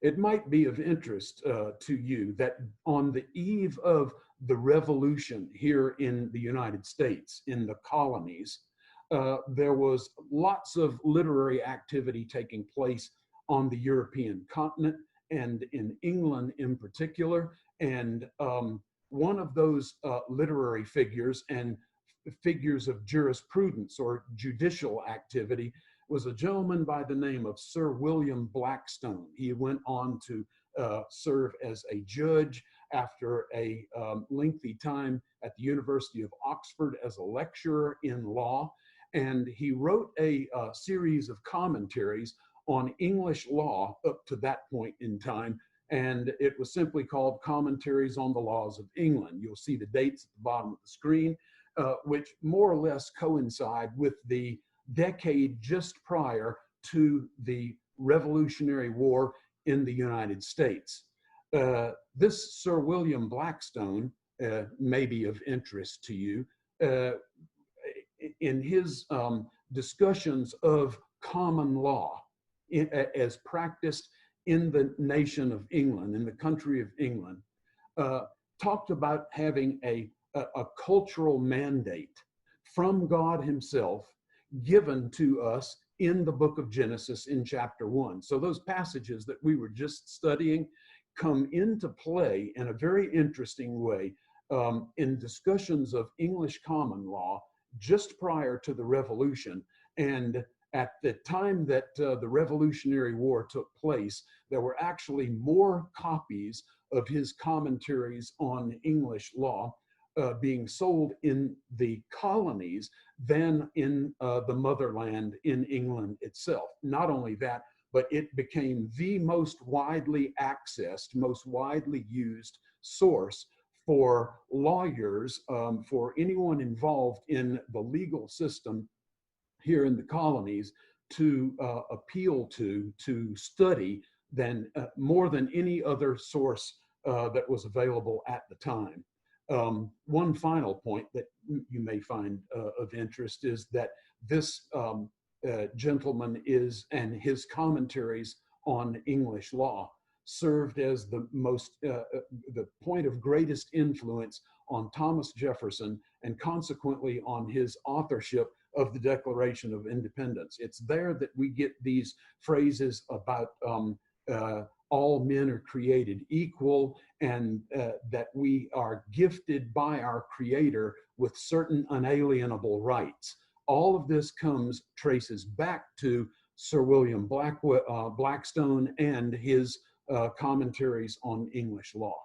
It might be of interest to you that on the eve of the revolution here in the United States, in the colonies, there was lots of literary activity taking place on the European continent and in England in particular. And one of those literary figures and figures of jurisprudence or judicial activity was a gentleman by the name of Sir William Blackstone. He went on to serve as a judge after a lengthy time at the University of Oxford as a lecturer in law. And he wrote a series of commentaries on English law up to that point in time. And it was simply called Commentaries on the Laws of England. You'll see the dates at the bottom of the screen, which more or less coincide with the decade just prior to the Revolutionary War in the United States. This Sir William Blackstone may be of interest to you. In his discussions of common law as practiced in the nation of England, in the country of England, talked about having a cultural mandate from God himself given to us in the book of Genesis in chapter 1. So those passages that we were just studying come into play in a very interesting way in discussions of English common law just prior to the Revolution. And at the time that the Revolutionary War took place, there were actually more copies of his commentaries on English law being sold in the colonies than in the motherland in England itself. Not only that, but it became the most widely accessed, most widely used source for lawyers, for anyone involved in the legal system here in the colonies to appeal to study than more than any other source that was available at the time. One final point that you may find of interest is that this gentleman and his commentaries on English law served as the point of greatest influence on Thomas Jefferson and consequently on his authorship of the Declaration of Independence. It's there that we get these phrases about all men are created equal and that we are gifted by our Creator with certain unalienable rights. All of this traces back to Sir William Blackstone and his commentaries on English law.